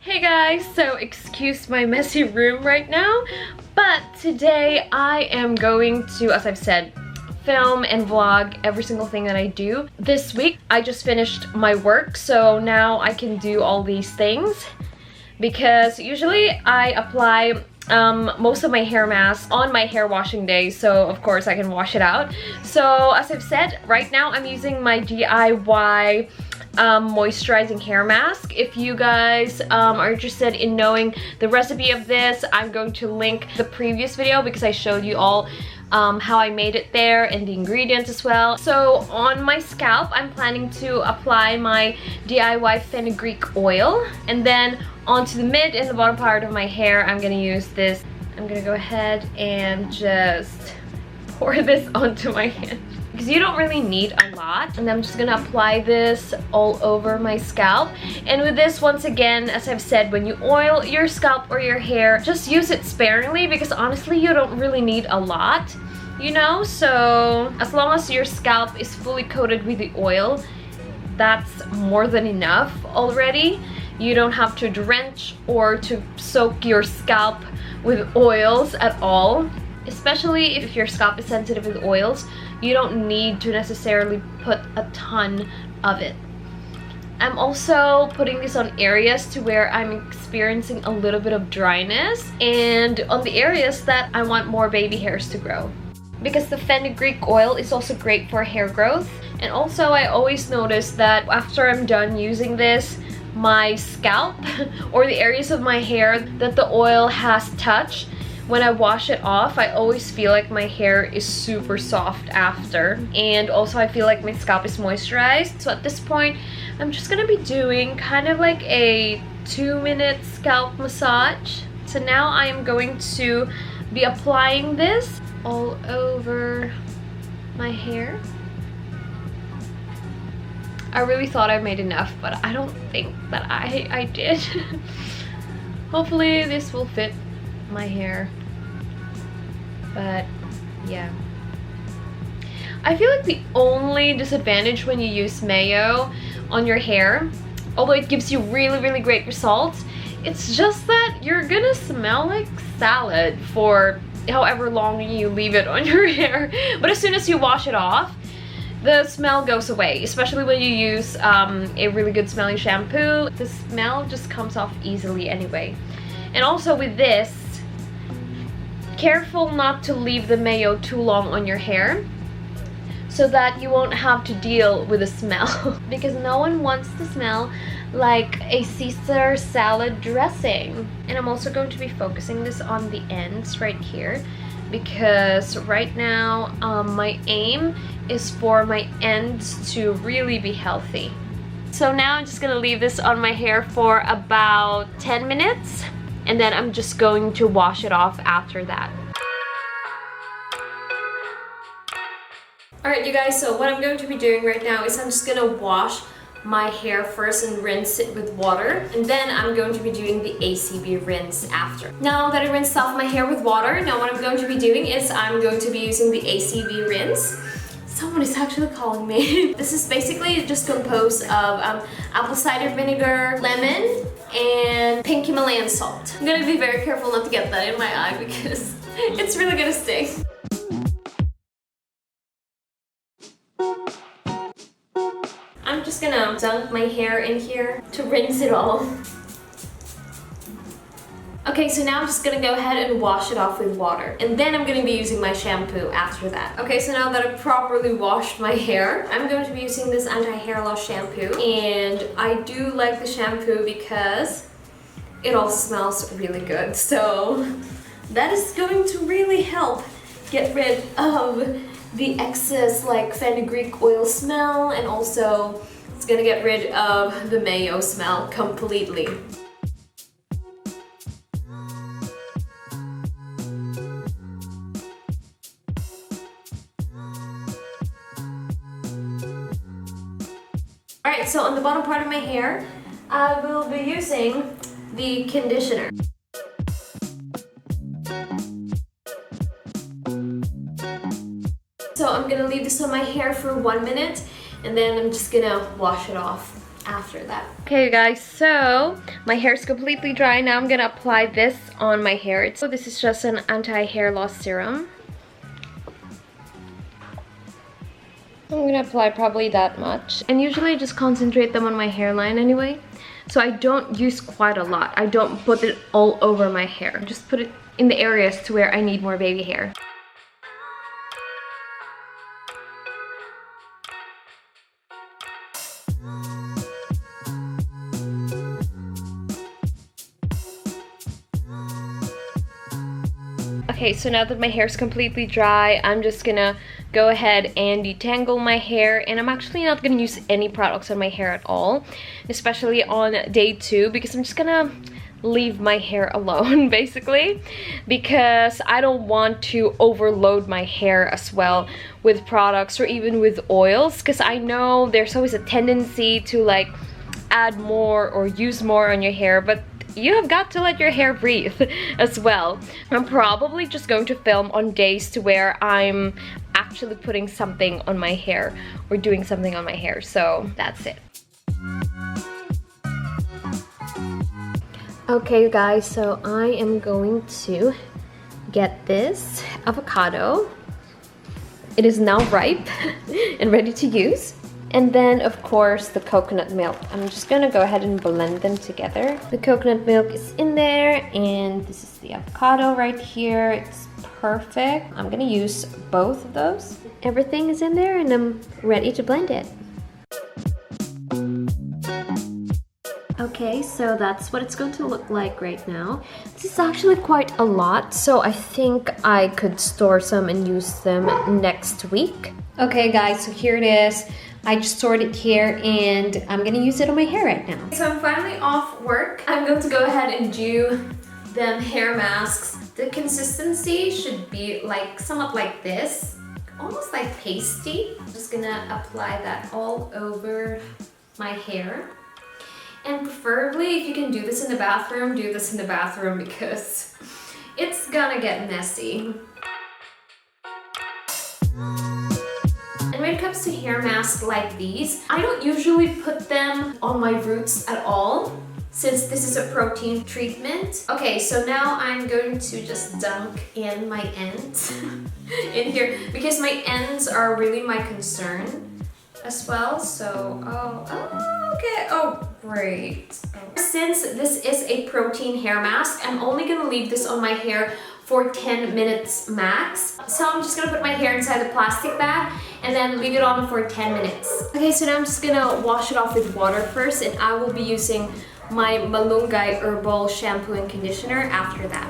Hey guys, so excuse my messy room right now, but today I am going to, as I've said, film and vlog every single thing that I do. This week I just finished my work, so now I can do all these things because usually I apply most of my hair masks on my hair washing day, so of course I can wash it out. So as I've said, right now I'm using my DIY moisturizing hair mask. If you guys are interested in knowing the recipe of this, I'm going to link the previous video because I showed you all how I made it there and the ingredients as well. So on my scalp, I'm planning to apply my DIY Fenugreek Oil, and then onto the mid and the bottom part of my hair, I'm gonna use this. I'm gonna go ahead and just pour this onto my hand, because you don't really need a lot. And I'm just gonna apply this all over my scalp. And with this, once again, as I've said, when you oil your scalp or your hair, just use it sparingly, because honestly you don't really need a lot, you know. So as long as your scalp is fully coated with the oil, that's more than enough already. You don't have to drench or to soak your scalp with oils at all. Especially if your scalp is sensitive with oils, you don't need to necessarily put a ton of it. I'm also putting this on areas to where I'm experiencing a little bit of dryness, and on the areas that I want more baby hairs to grow. Because the fenugreek oil is also great for hair growth. And also I always notice that after I'm done using this, my scalp or the areas of my hair that the oil has touched, when I wash it off, I always feel like my hair is super soft after. And also I feel like my scalp is moisturized. So at this point, I'm just gonna be doing kind of like a 2-minute scalp massage. So now I am going to be applying this all over my hair. I really thought I made enough, but I don't think that I did. Hopefully this will fit my hair. But yeah, I feel like the only disadvantage when you use mayo on your hair, although it gives you really great results, it's just that you're gonna smell like salad for however long you leave it on your hair. But as soon as you wash it off, the smell goes away, especially when you use a really good smelling shampoo. The smell just comes off easily anyway. And also with this, careful not to leave the mayo too long on your hair so that you won't have to deal with the smell. Because no one wants to smell like a Caesar salad dressing. And I'm also going to be focusing this on the ends right here, because right now my aim is for my ends to really be healthy. So now I'm just gonna leave this on my hair for about 10 minutes, and then I'm just going to wash it off after that. Alright you guys, so what I'm going to be doing right now is I'm just gonna wash my hair first and rinse it with water, and then I'm going to be doing the Acb Rinse after. Now that I rinsed off my hair with water, now what I'm going to be doing is I'm going to be using the Acb Rinse. Someone is actually calling me. This is basically just composed of apple cider vinegar, lemon, and pink Himalayan salt. I'm gonna be very careful not to get that in my eye because it's really gonna sting. I'm just gonna dunk my hair in here to rinse it all. Okay, so now I'm just gonna go ahead and wash it off with water. And then I'm gonna be using my shampoo after that. Okay, so now that I've properly washed my hair, I'm going to be using this anti-hair loss shampoo. And I do like the shampoo because it all smells really good. So that is going to really help get rid of the excess like fenugreek oil smell, and also it's gonna get rid of the mayo smell completely. Alright, so on the bottom part of my hair, I will be using the conditioner. So I'm gonna leave this on my hair for 1 minute, and then I'm just gonna wash it off. after that. Okay guys, so my hair is completely dry. Now I'm gonna apply this on my hair. So this is just an anti-hair loss serum. I'm gonna apply probably that much. And usually I just concentrate them on my hairline anyway. So I don't use quite a lot. I don't put it all over my hair. I just put it in the areas to where I need more baby hair. Okay, so now that my hair is completely dry, I'm just gonna go ahead and detangle my hair, and I'm actually not gonna use any products on my hair at all, especially on day 2, because I'm just gonna leave my hair alone basically, because I don't want to overload my hair as well with products or even with oils, because I know there's always a tendency to like add more or use more on your hair, but you have got to let your hair breathe as well. I'm probably just going to film on days to where I'm actually putting something on my hair or doing something on my hair, so that's it. Okay guys, so I am going to get this avocado. It is now ripe and ready to use. And then, of course, the coconut milk. I'm just gonna go ahead and blend them together. The coconut milk is in there, and this is the avocado right here. It's perfect. I'm gonna use both of those. Everything is in there, and I'm ready to blend it. Okay, so that's what it's going to look like right now. This is actually quite a lot, so I think I could store some and use them next week. Okay guys, so here it is. I just stored it here and I'm gonna use it on my hair right now. So I'm finally off work. I'm going to go ahead and do them hair masks. The consistency should be like somewhat like this, almost like pasty. I'm just gonna apply that all over my hair. And preferably, if you can do this in the bathroom, do this in the bathroom because it's gonna get messy. And when it comes to hair masks like these, I don't usually put them on my roots at all, since this is a protein treatment. Okay, so now I'm going to just dunk in my ends in here, because my ends are really my concern as well. So, okay, oh great. Since this is a protein hair mask, I'm only gonna leave this on my hair for 10 minutes max. So I'm just gonna put my hair inside the plastic bag and then leave it on for 10 minutes. Okay, so now I'm just gonna wash it off with water first, and I will be using my Malunggay Herbal Shampoo and Conditioner after that.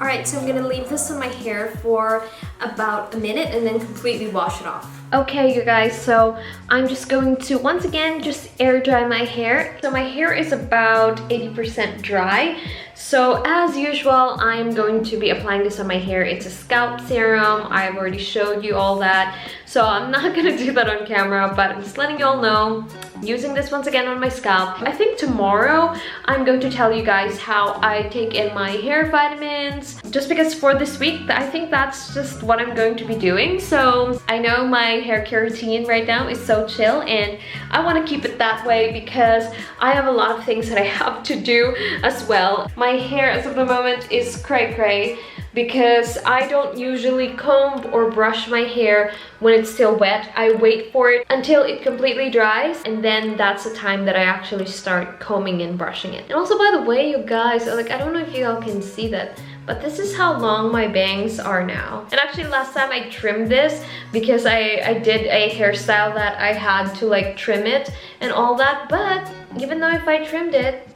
Alright, so I'm gonna leave this on my hair for about a minute and then completely wash it off. Okay, you guys, so I'm just going to once again just air dry my hair. So my hair is about 80% dry. So as usual, I'm going to be applying this on my hair. It's a scalp serum. I've already showed you all that. So I'm not gonna do that on camera, but I'm just letting you all know. Using this once again on my scalp. I think tomorrow I'm going to tell you guys how I take in my hair vitamins, just because for this week I think that's just what I'm going to be doing. So I know my hair care routine right now is so chill, and I want to keep it that way because I have a lot of things that I have to do as well. My hair as of the moment is cray cray, because I don't usually comb or brush my hair when it's still wet. I wait for it until it completely dries, and then that's the time that I actually start combing and brushing it. And also, by the way, you guys, like, I don't know if you all can see that, but this is how long my bangs are now. And actually last time I trimmed this because I did a hairstyle that I had to like trim it and all that, but even though if I trimmed it,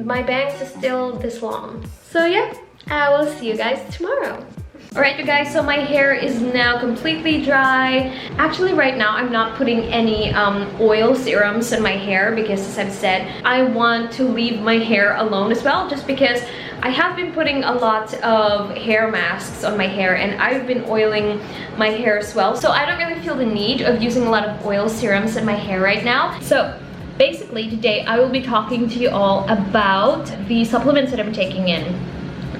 my bangs is still this long. So yeah, I will see you guys tomorrow. Alright you guys, so my hair is now completely dry. Actually right now I'm not putting any oil serums in my hair because, as I've said, I want to leave my hair alone as well, just because I have been putting a lot of hair masks on my hair, and I've been oiling my hair as well. So I don't really feel the need of using a lot of oil serums in my hair right now. So basically today I will be talking to you all about the supplements that I'm taking in.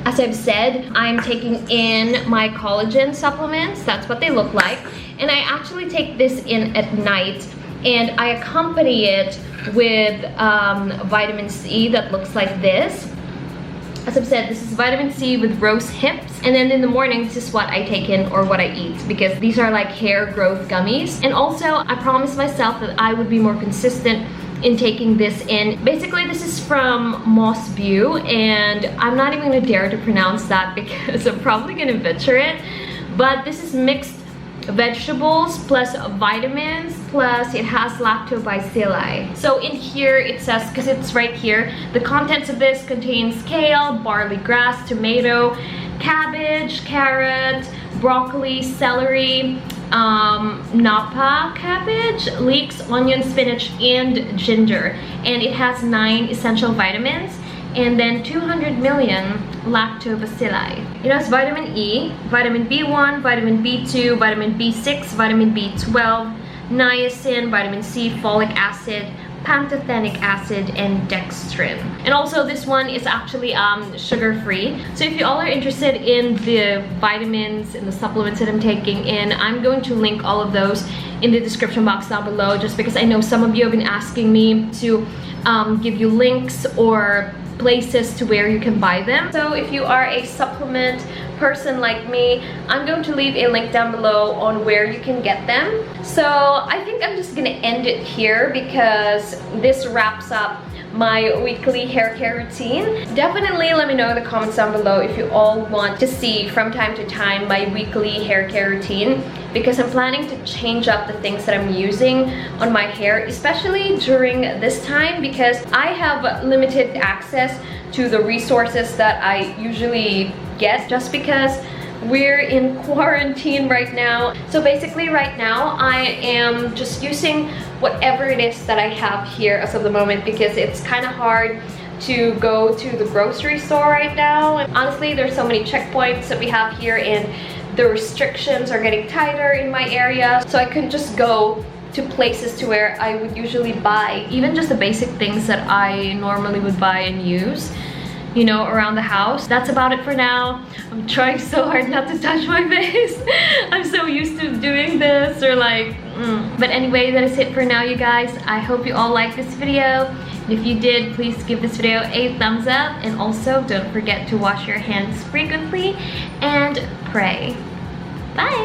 As I've said, I'm taking in my collagen supplements. That's what they look like. And I actually take this in at night, and I accompany it with vitamin C that looks like this. As I've said, this is vitamin C with rose hips, and then in the morning this is what I take in or what I eat, because these are like hair growth gummies. And also I promised myself that I would be more consistent in taking this in. Basically this is from Moisturizing, and I'm not even gonna dare to pronounce that because I'm probably gonna butcher it, but this is mixed vegetables plus vitamins, plus it has lactobacilli. So in here it says, because it's right here, the contents of this contains kale, barley grass, tomato, cabbage, carrot, broccoli, celery, napa cabbage, leeks, onion, spinach, and ginger. And it has 9 essential vitamins and then 200 million lactobacilli. It has vitamin E, vitamin B1, vitamin B2, vitamin B6, vitamin B12, niacin, vitamin C, folic acid, pantothenic acid, and dextrin. And also this one is actually sugar-free. So if you all are interested in the vitamins and the supplements that I'm taking in, I'm going to link all of those in the description box down below, just because I know some of you have been asking me to give you links or places to where you can buy them. So if you are a supplement person like me, I'm going to leave a link down below on where you can get them. So I think I'm just gonna end it here because this wraps up my weekly hair care routine. Definitely let me know in the comments down below if you all want to see from time to time my weekly hair care routine, because I'm planning to change up the things that I'm using on my hair, especially during this time, because I have limited access to the resources that I usually get just because we're in quarantine right now. So basically right now I am just using whatever it is that I have here as of the moment, because it's kind of hard to go to the grocery store right now. And honestly, there's so many checkpoints that we have here, and the restrictions are getting tighter in my area, so I couldn't just go to places to where I would usually buy even just the basic things that I normally would buy and use, you know, around the house. That's about it for now. I'm trying so hard not to touch my face. I'm so used to doing this, or like, But anyway, that is it for now, you guys. I hope you all liked this video. And if you did, please give this video a thumbs up, and also don't forget to wash your hands frequently and pray. Bye!